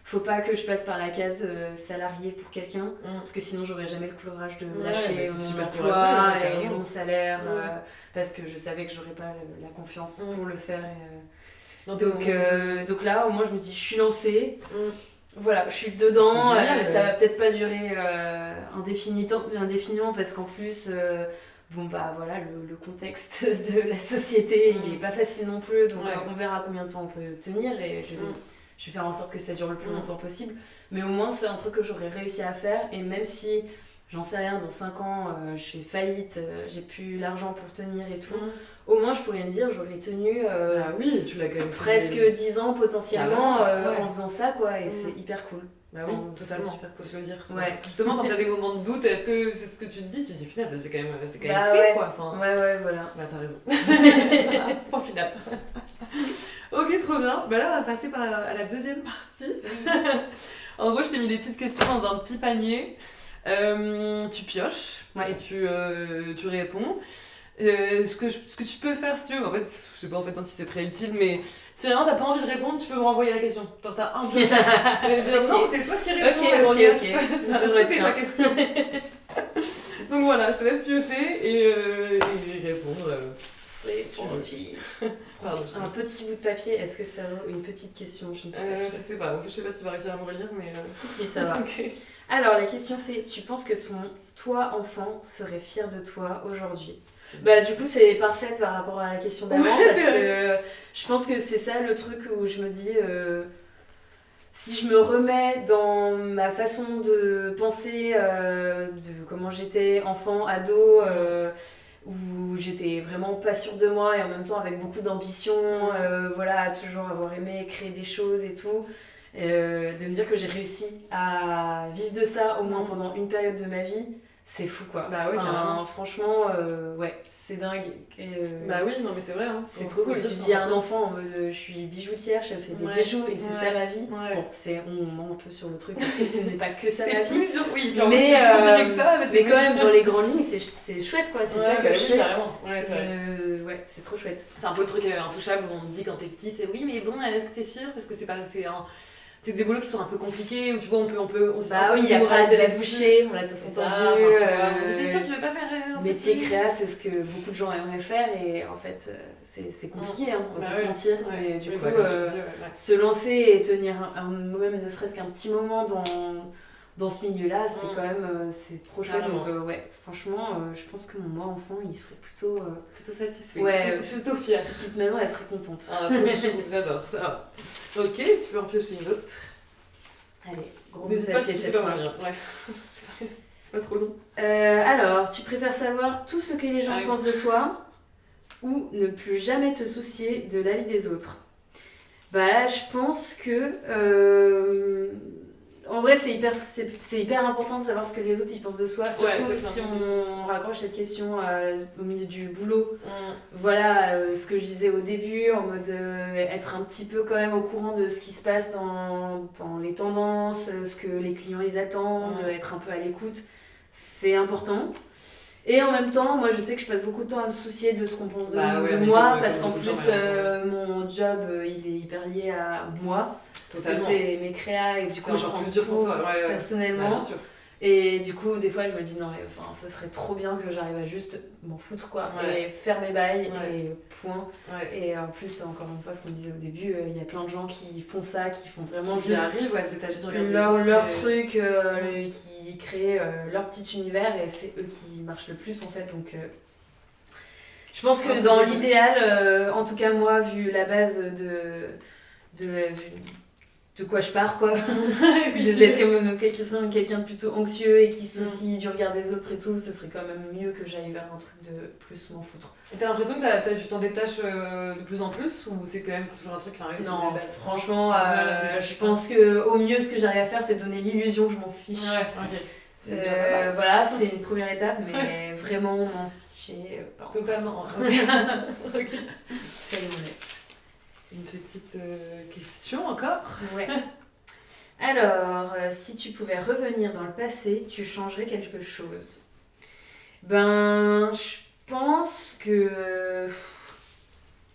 Speaker 1: faut pas que je passe par la case salarié pour quelqu'un, parce que sinon j'aurais jamais le courage de lâcher mon emploi et mon salaire, parce que je savais que j'aurais pas la confiance pour le faire. Donc là, au moins je me dis, je suis lancée, voilà, je suis dedans, ça va peut-être pas durer indéfiniment, parce qu'en plus... voilà, le contexte de la société, il est pas facile non plus, donc on verra combien de temps on peut tenir, et je vais faire en sorte que ça dure le plus longtemps possible. Mais au moins, c'est un truc que j'aurais réussi à faire, et même si, j'en sais rien, dans 5 ans, je fais faillite, j'ai plus l'argent pour tenir et tout, au moins je pourrais me dire, j'aurais tenu
Speaker 2: tu l'as quand même
Speaker 1: presque 10 ans potentiellement en faisant ça, quoi, et c'est hyper cool.
Speaker 2: Bah oui, totalement, faut se le dire.
Speaker 1: Ouais.
Speaker 2: Justement, quand t'as des moments de doute, est-ce que c'est ce que tu te dis? Tu te dis, putain, j'ai quand même fait quoi. Enfin...
Speaker 1: Ouais, voilà.
Speaker 2: Bah t'as raison. Point final. Ok, trop bien. Bah là, on va passer à la deuxième partie. En gros, je t'ai mis des petites questions dans un petit panier. Tu pioches et tu réponds. Ce que tu peux faire si tu veux, en fait, je sais pas si c'est très utile, mais si vraiment t'as pas envie de répondre, tu peux me renvoyer la question. Genre t'as un job, tu vas dire non, c'est toi qui réponds.
Speaker 1: Ok.
Speaker 2: Je retiens la question. Donc voilà, je te laisse piocher et répondre.
Speaker 1: C'est gentil. Un petit bout de papier, est-ce que ça vaut une petite question? Je ne sais pas.
Speaker 2: Je sais pas, en plus je sais pas si tu vas réussir à me relire, mais...
Speaker 1: Si, ça va.
Speaker 2: Okay.
Speaker 1: Alors la question c'est, tu penses que toi enfant serait fier de toi aujourd'hui? Bah du coup c'est parfait par rapport à la question d'avant, parce que je pense que c'est ça le truc où je me dis si je me remets dans ma façon de penser de comment j'étais enfant, ado, où j'étais vraiment pas sûre de moi et en même temps avec beaucoup d'ambition, à toujours avoir aimé créer des choses et tout, de me dire que j'ai réussi à vivre de ça au moins pendant une période de ma vie, c'est fou quoi.
Speaker 2: Bah oui, carrément.
Speaker 1: Franchement, c'est dingue.
Speaker 2: Bah oui, non mais c'est vrai. Hein.
Speaker 1: C'est trop cool. Tu dis à un enfant en mode je suis bijoutière, je fais des bijoux et c'est ça ma vie.
Speaker 2: Ouais.
Speaker 1: Bon, on ment un peu sur le truc parce que ce n'est pas que ça ma vie.
Speaker 2: C'est plus dur, oui.
Speaker 1: Mais quand même, dans les grandes lignes, c'est chouette quoi. C'est ça que je fais.
Speaker 2: Carrément.
Speaker 1: C'est trop chouette.
Speaker 2: C'est un peu le truc intouchable où on te dit quand t'es petite, oui, mais bon, est-ce que t'es sûre? Parce que c'est des boulots qui sont un peu compliqués, où tu vois,
Speaker 1: il y a pas de débouchés, on l'a tous entendu.
Speaker 2: T'es sûre, tu veux pas faire
Speaker 1: métier créa, c'est ce que beaucoup de gens aimeraient faire, et en fait, c'est compliqué, on va pas se mentir. Mais du coup, se lancer et tenir même ne serait-ce qu'un petit moment dans ce milieu-là, c'est quand même c'est trop chouette. Donc, franchement, je pense que mon moi enfant, il serait plutôt
Speaker 2: satisfait,
Speaker 1: plutôt fier. Petite maman, elle serait contente.
Speaker 2: J'adore, ça va. Ok, tu peux en piocher une autre.
Speaker 1: Allez, gros
Speaker 2: n'hésite pas si c'est pas mal. C'est pas trop long.
Speaker 1: Alors, tu préfères savoir tout ce que les gens pensent de toi ou ne plus jamais te soucier de l'avis des autres? Bah là, je pense que en vrai, c'est hyper important de savoir ce que les autres ils pensent de soi, surtout si on raccroche cette question au milieu du boulot. Voilà ce que je disais au début, en mode être un petit peu quand même au courant de ce qui se passe dans les tendances, ce que les clients ils attendent, être un peu à l'écoute, c'est important. Et en même temps, moi je sais que je passe beaucoup de temps à me soucier de ce qu'on pense de moi, parce qu'en plus mon job il est hyper lié à moi. Parce que c'est mes créas et du coup je prends tout personnellement. Et du coup des fois je me dis non mais ça serait trop bien que j'arrive à juste m'en foutre quoi, et faire mes bails et point. Et en plus encore une fois ce qu'on disait au début, il y a plein de gens qui font ça, qui font vraiment juste leur truc, qui créent leur petit univers, et c'est eux qui marchent le plus en fait, donc Je pense que dans l'idéal, en tout cas moi, vu la base de quoi je pars, quoi, d'être quelqu'un de plutôt anxieux et qui se soucie du regard des autres et tout, ce serait quand même mieux que j'aille vers un truc de plus m'en foutre.
Speaker 2: Et t'as l'impression que tu t'en détaches de plus en plus, ou c'est quand même toujours un truc
Speaker 1: Non, franchement, je pense que au mieux ce que j'arrive à faire, c'est donner l'illusion que je m'en fiche.
Speaker 2: Ouais, ok.
Speaker 1: Voilà, c'est une première étape, mais vraiment m'en ficher.
Speaker 2: Totalement.
Speaker 1: Ok. Ça est honnête.
Speaker 2: Une petite question encore.
Speaker 1: Ouais. Alors, si tu pouvais revenir dans le passé, tu changerais quelque chose? Ben, je pense que...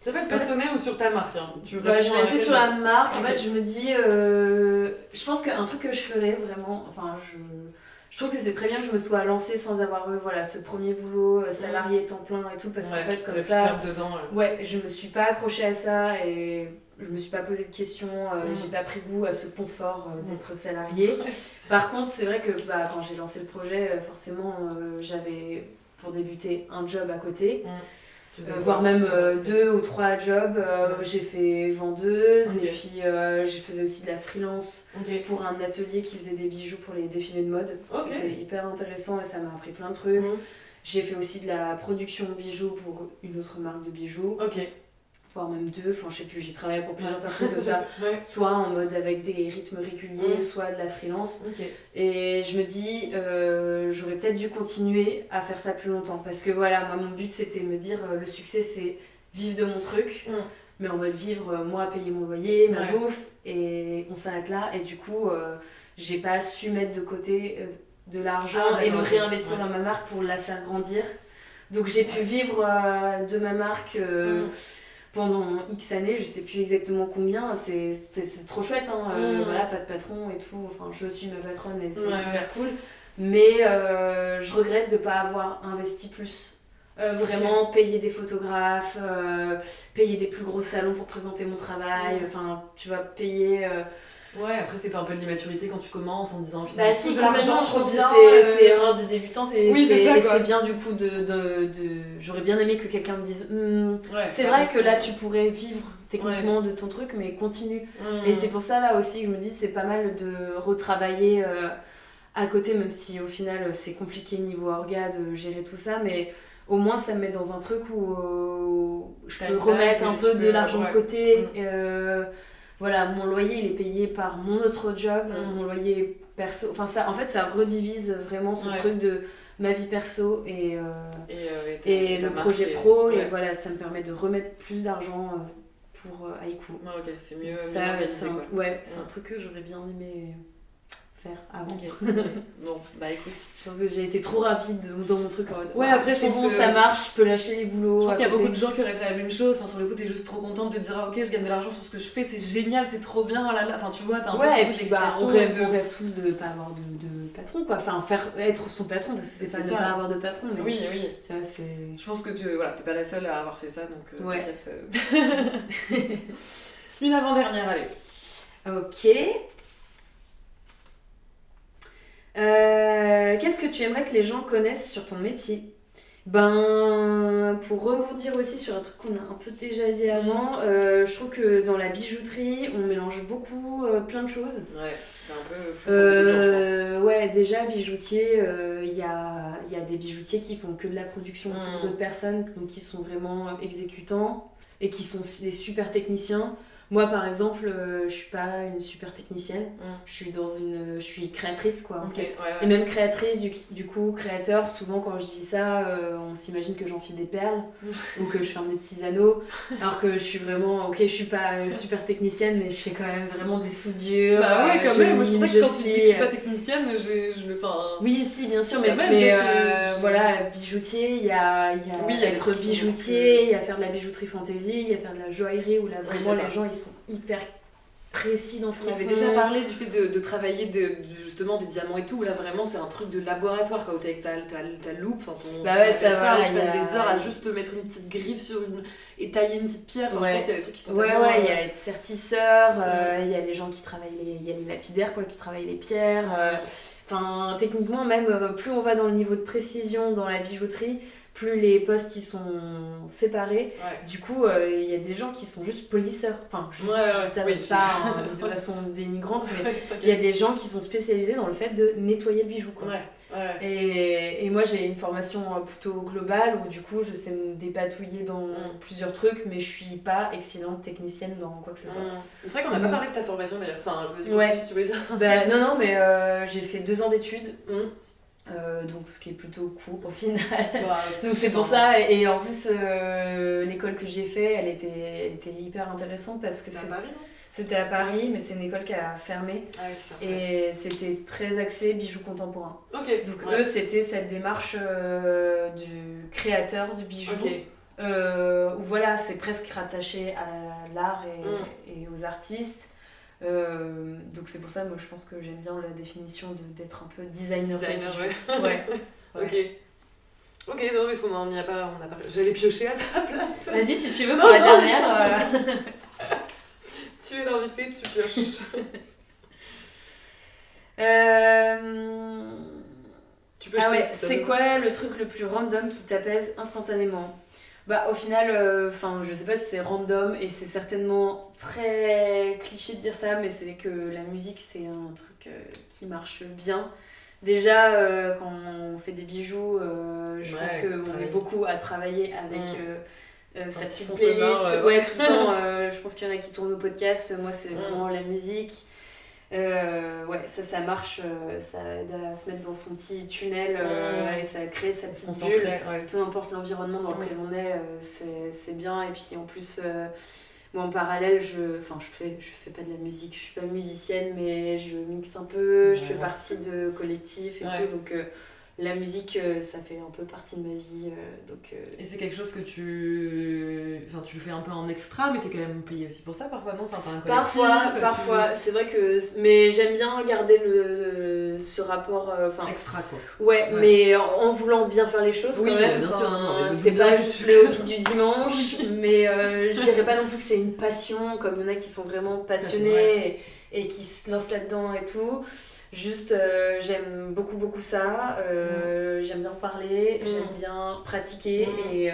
Speaker 2: Ça peut être personnel ou sur ta marque. Hein.
Speaker 1: Je vais rester sur la marque. En fait, je me dis... je pense qu'un truc que je ferais vraiment... Enfin, je trouve que c'est très bien que je me sois lancée sans avoir eu ce premier boulot, salarié temps plein et tout, parce qu'en fait, comme ça...
Speaker 2: Dedans,
Speaker 1: je me suis pas accrochée à ça et je me suis pas posé de questions, j'ai pas pris goût à ce confort d'être salariée. Par contre, c'est vrai que quand j'ai lancé le projet, forcément, j'avais pour débuter un job à côté. Voire même 2 ou 3 jobs. J'ai fait vendeuse et puis je faisais aussi de la freelance pour un atelier qui faisait des bijoux pour les défilés de mode. C'était hyper intéressant et ça m'a appris plein de trucs. J'ai fait aussi de la production de bijoux pour une autre marque de bijoux. Voire même 2, enfin je sais plus, j'ai travaillé pour plusieurs personnes comme ça, soit en mode avec des rythmes réguliers, soit de la freelance. Et je me dis, j'aurais peut-être dû continuer à faire ça plus longtemps, parce que voilà, moi mon but c'était de me dire, le succès c'est vivre de mon truc, mais en mode vivre, moi payer mon loyer, ma bouffe, et on s'arrête là, et du coup j'ai pas su mettre de côté de l'argent et le réinvestir dans ma marque pour la faire grandir. Donc j'ai pu vivre de ma marque pendant X années, je sais plus exactement combien, c'est trop chouette, hein. Voilà, pas de patron et tout, enfin je suis ma patronne et c'est hyper cool, mais je regrette de pas avoir investi plus. Vraiment payer des photographes, payer des plus gros salons pour présenter mon travail, enfin tu vas payer...
Speaker 2: Ouais, après c'est pas un peu de l'immaturité quand tu commences en disant
Speaker 1: si, complètement, je pense que c'est erreur de débutante et c'est bien du coup j'aurais bien aimé que quelqu'un me dise c'est vrai que là tu pourrais vivre techniquement de ton truc mais continue. Et c'est pour ça là aussi que je me dis c'est pas mal de retravailler à côté, même si au final c'est compliqué niveau orga de gérer tout ça, mais au moins ça me met dans un truc où je peux remettre un peu de l'argent de côté. Voilà, mon loyer il est payé par mon autre job, mon loyer perso, enfin ça, en fait ça redivise vraiment ce truc de ma vie perso et le projet pro, et voilà, ça me permet de remettre plus d'argent pour Haiku.
Speaker 2: Ok, c'est mieux,
Speaker 1: ça, c'est un truc que j'aurais bien aimé faire avant.
Speaker 2: Bon, bah écoute.
Speaker 1: Je pense que j'ai été trop rapide dans mon truc en mode. Après c'est bon, ça marche, je peux lâcher les boulots.
Speaker 2: Je pense qu'il y a beaucoup de gens qui auraient fait la même chose. Enfin, sur le coup, t'es juste trop contente de te dire ok, je gagne de l'argent sur ce que je fais, c'est génial, c'est trop bien. Oh là là. Enfin, tu vois, t'as un peu
Speaker 1: et puis on rêve tous de pas avoir de patron, quoi. Enfin, être son patron, parce que c'est pas de pas avoir de patron. Mais
Speaker 2: oui.
Speaker 1: Tu vois, c'est.
Speaker 2: Je pense que t'es pas la seule à avoir fait ça, donc t'inquiète. Une avant-dernière, allez.
Speaker 1: Ok. Qu'est-ce que tu aimerais que les gens connaissent sur ton métier? Pour rebondir aussi sur un truc qu'on a un peu déjà dit avant, je trouve que dans la bijouterie, on mélange beaucoup plein de choses.
Speaker 2: Ouais, c'est un peu flou pour beaucoup de gens, je pense.
Speaker 1: Ouais, déjà, bijoutier, il y a des bijoutiers qui font que de la production pour d'autres personnes, donc qui sont vraiment exécutants et qui sont des super techniciens. Moi, par exemple, je suis pas une super technicienne. Je suis créatrice, quoi, en fait. Et même créatrice, du coup, créateur, souvent quand je dis ça, on s'imagine que j'enfile des perles ou que je fais un des petits anneaux. Alors que je suis vraiment, je suis pas super technicienne, mais je fais quand même vraiment des soudures.
Speaker 2: Bah ouais, quand même. Moi, je pensais que quand tu dis que je suis pas technicienne,
Speaker 1: Oui, si, bien sûr, mais voilà, bijoutier, il y a être bijoutier, il y a faire de la bijouterie fantaisie, il y a faire de la joaillerie où là, vraiment, les gens, ils sont hyper précis dans ce qu'ils font.
Speaker 2: On avait déjà parlé du fait de travailler justement des diamants et tout, où là vraiment c'est un truc de laboratoire, quoi, où t'es avec ta loupe, enfin tu passes des heures à juste mettre une petite griffe et tailler une petite pierre, enfin, je pense qu'il y a des trucs qui sont
Speaker 1: il y a être sertisseur, il y a les gens qui travaillent il y a les lapidaires, quoi, qui travaillent les pierres. Techniquement, même plus on va dans le niveau de précision dans la bijouterie, plus les postes ils sont séparés,
Speaker 2: Ouais.
Speaker 1: du coup il y a des gens qui sont juste polisseurs, enfin juste, je sais
Speaker 2: oui.
Speaker 1: pas de façon dénigrante, mais il y a des gens qui sont spécialisés dans le fait de nettoyer le bijou, quoi.
Speaker 2: Ouais.
Speaker 1: Et moi j'ai une formation plutôt globale où du coup je sais me dépatouiller dans plusieurs trucs, mais je suis pas excellente technicienne dans quoi que ce soit.
Speaker 2: C'est vrai qu'on n'a pas parlé de ta formation d'ailleurs. Enfin,
Speaker 1: Ouais.
Speaker 2: si tu veux dire.
Speaker 1: Bah, non, mais j'ai fait 2 ans d'études, donc ce qui est plutôt court au final. Donc c'est pour ça, et en plus l'école que j'ai fait, elle était hyper intéressante parce que
Speaker 2: c'est à Paris, non?
Speaker 1: C'était à Paris, mais c'est une école qui a fermé.
Speaker 2: Ah ouais, c'est ça.
Speaker 1: Et c'était très axé bijoux contemporains.
Speaker 2: Ok.
Speaker 1: Donc eux, c'était cette démarche du créateur du bijou.
Speaker 2: Ok.
Speaker 1: Où voilà, c'est presque rattaché à l'art et aux artistes. Donc c'est pour ça, moi je pense que j'aime bien la définition d'être un peu designer de bijoux. Ouais.
Speaker 2: Ok. Ok, non, parce qu'on n'y a pas. J'allais piocher à ta place.
Speaker 1: Vas-y, si tu veux, pour la dernière.
Speaker 2: Tu es l'invité, tu pioches. Tu peux
Speaker 1: ouais,
Speaker 2: si
Speaker 1: c'est quoi le truc le plus random qui t'apaise instantanément? Bah au final, je sais pas si c'est random et c'est certainement très cliché de dire ça, mais c'est que la musique c'est un truc qui marche bien. Déjà quand on fait des bijoux, je pense qu'on est beaucoup à travailler avec cette petite playlist. Ouais, tout le temps. Je pense qu'il y en a qui tournent au podcast. Moi c'est vraiment la musique. Ouais, ça marche, ça aide à se mettre dans son petit tunnel et ça crée sa petite bulle. Peu importe l'environnement dans lequel on est, c'est bien. Et puis en plus, moi en parallèle, je fais pas de la musique, je suis pas musicienne, mais je mixe un peu, je fais partie de collectifs et tout. Donc la musique, ça fait un peu partie de ma vie.
Speaker 2: Et c'est quelque chose que tu le fais un peu en extra, mais t'es quand même payé aussi pour ça parfois, non? T'as un collectif,
Speaker 1: parfois. C'est vrai que... Mais j'aime bien garder ce rapport...
Speaker 2: extra, quoi.
Speaker 1: Ouais, mais en voulant bien faire les choses, quand même.
Speaker 2: Bien sûr,
Speaker 1: c'est pas juste le hobby du dimanche, mais je dirais pas non plus que c'est une passion, comme il y en a qui sont vraiment passionnés et qui se lancent là-dedans et tout. Juste, j'aime beaucoup ça, j'aime bien parler, j'aime bien pratiquer et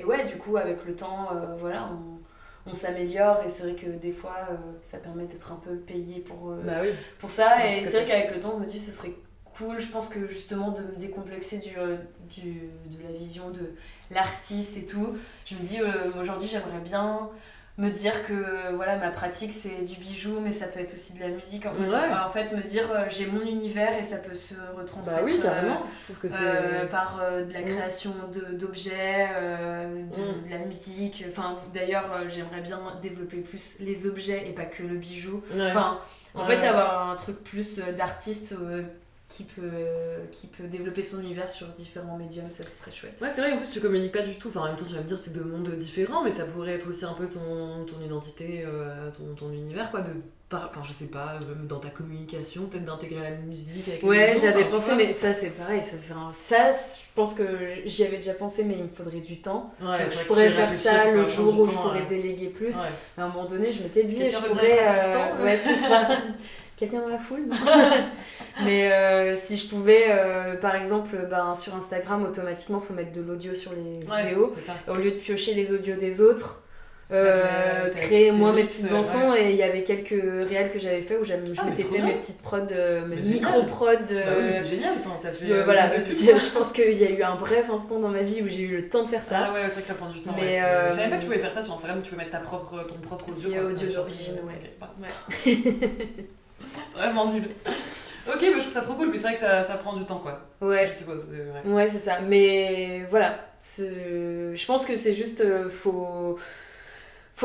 Speaker 1: ouais, du coup, avec le temps, voilà, on s'améliore et c'est vrai que des fois, ça permet d'être un peu payé pour ça. Et c'est vrai qu'avec le temps, on me dit ce serait cool, je pense que justement de me décomplexer de la vision de l'artiste et tout. Je me dis, aujourd'hui, j'aimerais bien me dire que voilà, ma pratique c'est du bijou, mais ça peut être aussi de la musique. En fait, me dire j'ai mon univers et ça peut se retransmettre
Speaker 2: carrément. Je trouve que c'est...
Speaker 1: par de la création d'objets, de la musique. D'ailleurs, j'aimerais bien développer plus les objets et pas que le bijou. En fait, avoir un truc plus d'artiste qui peut développer son univers sur différents médiums, ça ce serait chouette.
Speaker 2: Ouais, c'est vrai, en plus tu communiques pas du tout, en même temps tu vas me dire c'est deux mondes différents, mais ça pourrait être aussi un peu ton identité, ton univers, quoi, je sais pas, dans ta communication, peut-être d'intégrer la musique avec les gens,
Speaker 1: j'avais pensé, mais ça c'est pareil, ça je pense que j'y avais déjà pensé, mais il me faudrait du temps. Donc, je pourrais faire ça le jour où je pourrais déléguer plus. À un moment donné, je m'étais dit, je pourrais... ouais, c'est ça. Quelqu'un dans la foule, non? Mais si je pouvais, par exemple, sur Instagram, automatiquement, il faut mettre de l'audio sur les vidéos. Au lieu de piocher les audios des autres, créer moi mes petites chansons. Et il y avait quelques réels que j'avais fait où je m'étais fait mes petites prods, mes micro-prods.
Speaker 2: Oui, c'est génial, ça fait...
Speaker 1: voilà, je pense qu'il y a eu un bref instant dans ma vie où j'ai eu le temps de faire ça.
Speaker 2: Ah ouais, c'est vrai que ça prend du temps.
Speaker 1: Mais
Speaker 2: je savais pas que tu pouvais faire ça sur Instagram, où tu peux mettre ton propre audio.
Speaker 1: d'origine,
Speaker 2: C'est vraiment nul. Ok, mais je trouve ça trop cool, mais c'est vrai que ça prend du temps, quoi.
Speaker 1: Ouais.
Speaker 2: Je suppose.
Speaker 1: Ouais, c'est ça. Mais voilà, je pense que c'est juste, faut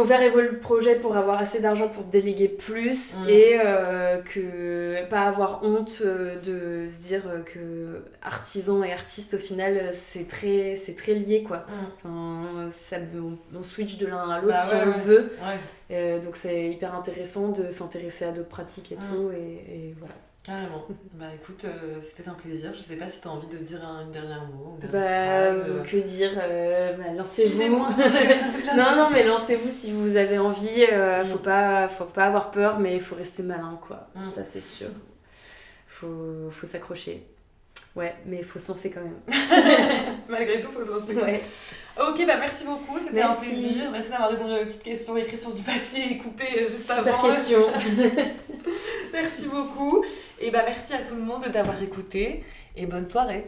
Speaker 1: faire évoluer le projet pour avoir assez d'argent pour déléguer plus et que pas avoir honte de se dire que artisan et artiste au final c'est très lié, quoi. On switch de l'un à l'autre si on le veut. Donc c'est hyper intéressant de s'intéresser à d'autres pratiques et tout et voilà.
Speaker 2: Carrément. Bah écoute, c'était un plaisir. Je sais pas si t'as envie de dire un dernier mot, une dernière phrase.
Speaker 1: Que dire, lancez-vous. non, mais lancez-vous si vous avez envie. Faut pas avoir peur, mais il faut rester malin, quoi. Ça, c'est sûr. Faut s'accrocher. Ouais, mais il faut se lancer quand même.
Speaker 2: Malgré tout, faut se lancer.
Speaker 1: Ouais.
Speaker 2: Ok, bah merci beaucoup, c'était un
Speaker 1: Merci.
Speaker 2: plaisir. Merci d'avoir répondu à mes petites questions écrites sur du papier et coupées juste
Speaker 1: Super
Speaker 2: avant.
Speaker 1: question.
Speaker 2: Merci beaucoup. Et bah merci à tout le monde d'avoir écouté et bonne soirée.